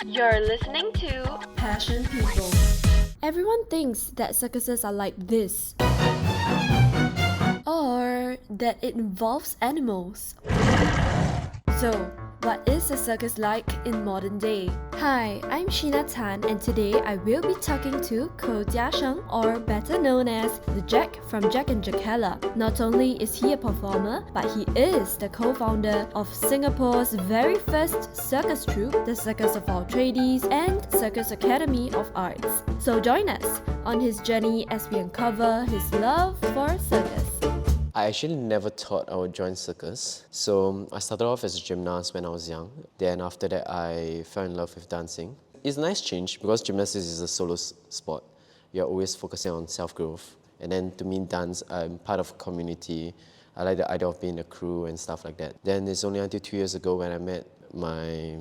You're listening to Passion People. Everyone thinks that circuses are like this, or that it involves animals. So, what is a circus like in modern day? Hi, I'm Shina Tan, and today I will be talking to Ko Jiasheng, or better known as the Jack from Jack and Jackella. Not only is he a performer, but he is the co-founder of Singapore's very first circus troupe, the Circus of All Tradies and Circus Academy of Arts. So join us on his journey as we uncover his love for circus. I actually never thought I would join circus. So I started off as a gymnast when I was young. Then after that, I fell in love with dancing. It's a nice change because gymnastics is a solo sport. You're always focusing on self-growth. And then to me, dance, I'm part of a community. I like the idea of being a crew and stuff like that. Then it's only until 2 years ago when I met my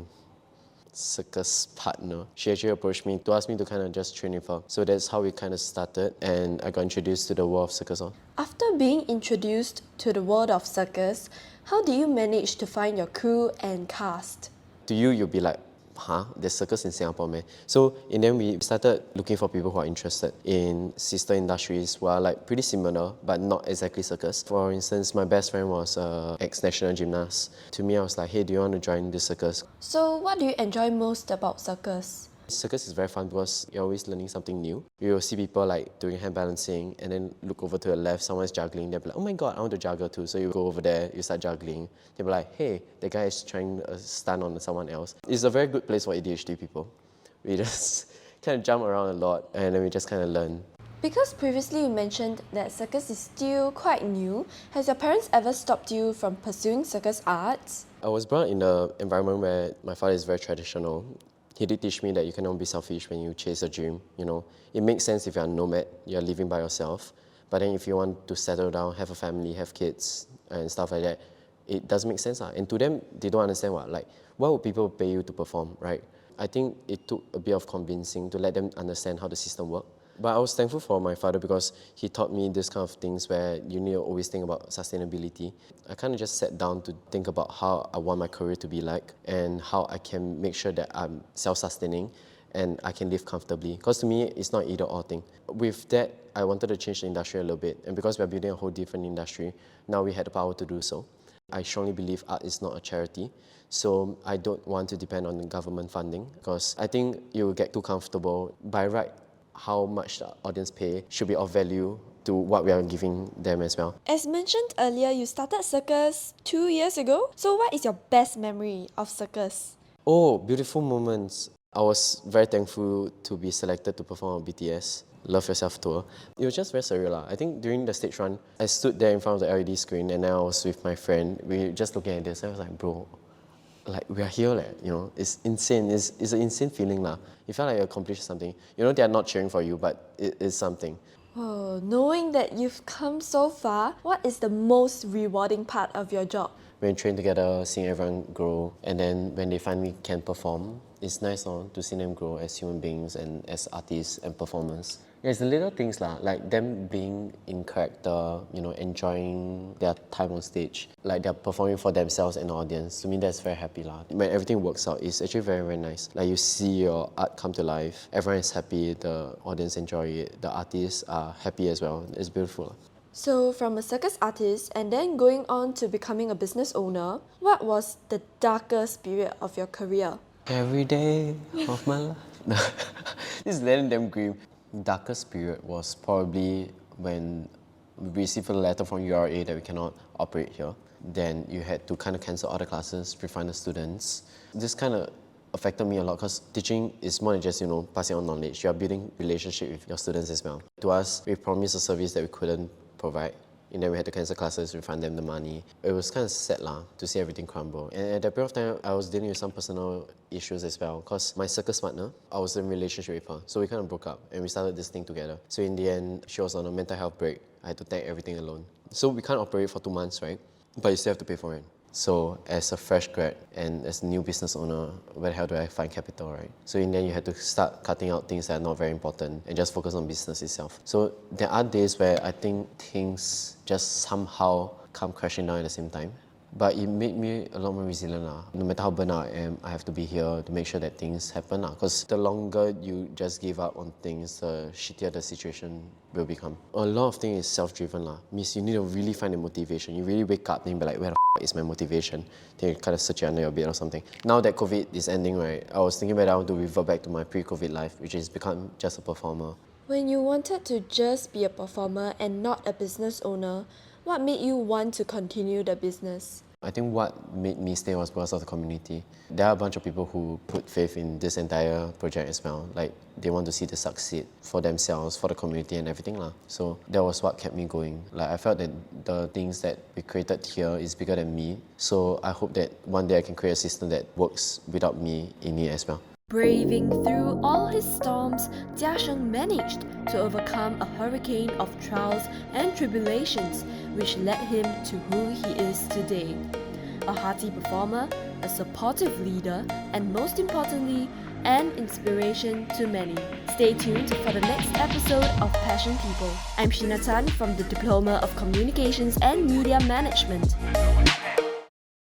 circus partner. She actually approached me to ask me to kind of just train with her. So that's how we kind of started, and I got introduced to the world of circus. After being introduced to the world of circus, how do you manage to find your crew and cast? To you, you'll be like, huh, there's circus in Singapore, man. So in then we started looking for people who are interested in sister industries who are like pretty similar, but not exactly circus. For instance, my best friend was an ex-national gymnast. To me, I was like, hey, do you want to join this circus? So, what do you enjoy most about circus? Circus is very fun because you're always learning something new. You will see people like doing hand balancing and then look over to the left, someone's juggling. They'll be like, oh my god, I want to juggle too. So you go over there, you start juggling. They'll be like, hey, the guy is trying a stunt on someone else. It's a very good place for ADHD people. We just kind of jump around a lot and then we just kind of learn. Because previously you mentioned that circus is still quite new, has your parents ever stopped you from pursuing circus arts? I was brought up in an environment where my father is very traditional. He did teach me that you cannot be selfish when you chase a dream, you know. It makes sense if you're a nomad, you're living by yourself. But then if you want to settle down, have a family, have kids, and stuff like that, it doesn't make sense. And to them, they don't understand why would people pay you to perform, right? I think it took a bit of convincing to let them understand how the system works. But I was thankful for my father because he taught me this kind of things where you need to always think about sustainability. I kind of just sat down to think about how I want my career to be like and how I can make sure that I'm self-sustaining and I can live comfortably. Because to me, it's not either or thing. With that, I wanted to change the industry a little bit. And because we're building a whole different industry, now we had the power to do so. I strongly believe art is not a charity, so I don't want to depend on the government funding because I think you will get too comfortable. By right, how much the audience pay should be of value to what we are giving them as well. As mentioned earlier, you started circus 2 years ago. So what is your best memory of circus? Oh, beautiful moments. I was very thankful to be selected to perform on BTS Love Yourself tour. It was just very surreal. I think during the stage run, I stood there in front of the LED screen and I was with my friend. We were just looking at this. I was like, bro, like we are here, like, you know, it's insane. It's an insane feeling. You feel like you accomplished something. You know, they are not cheering for you, but it is something. Oh, knowing that you've come so far, what is the most rewarding part of your job? When we train together, seeing everyone grow, and then when they finally can perform, it's nice to see them grow as human beings and as artists and performers. Yeah, it's the little things like them being in character, you know, enjoying their time on stage, like they're performing for themselves and the audience. To me, that's very happy When everything works out, it's actually very, very nice. Like you see your art come to life, everyone is happy, the audience enjoy it, the artists are happy as well. It's beautiful. So, from a circus artist and then going on to becoming a business owner, what was the darkest period of your career? Every day of my life. This is letting them grim. Darkest period was probably when we received a letter from URA that we cannot operate here. Then you had to kind of cancel all the classes, refund the students. This kind of affected me a lot because teaching is more than just, you know, passing on knowledge. You are building relationship with your students as well. To us, we promised a service that we couldn't provide. And then we had to cancel classes, refund them the money. It was kind of sad to see everything crumble. And at that period of time, I was dealing with some personal issues as well. Because my circus partner, I was in a relationship with her. So we kind of broke up and we started this thing together. So in the end, she was on a mental health break. I had to take everything alone. So we can't operate for 2 months, right? But you still have to pay for it. So as a fresh grad and as a new business owner, where the hell do I find capital, right? So in the end, you had to start cutting out things that are not very important and just focus on business itself. So there are days where I think things just somehow come crashing down at the same time. But it made me a lot more resilient. No matter how burnt out I am, I have to be here to make sure that things happen. Because the longer you just give up on things, the shittier the situation will become. A lot of things is self-driven. Means you need to really find the motivation. You really wake up and be like, where the is my motivation? Then you kind of search it under your bed or something. Now that COVID is ending, right, I was thinking whether I want to revert back to my pre-COVID life, which is become just a performer. When you wanted to just be a performer and not a business owner, what made you want to continue the business? I think what made me stay was because of the community. There are a bunch of people who put faith in this entire project as well. Like, they want to see this succeed for themselves, for the community and everything. So that was what kept me going. Like, I felt that the things that we created here is bigger than me. So I hope that one day I can create a system that works without me in it as well. Braving through all his storms, Jia Sheng managed to overcome a hurricane of trials and tribulations, which led him to who he is today. A hearty performer, a supportive leader, and most importantly, an inspiration to many. Stay tuned for the next episode of Passion People. I'm Shina Tan from the Diploma of Communications and Media Management.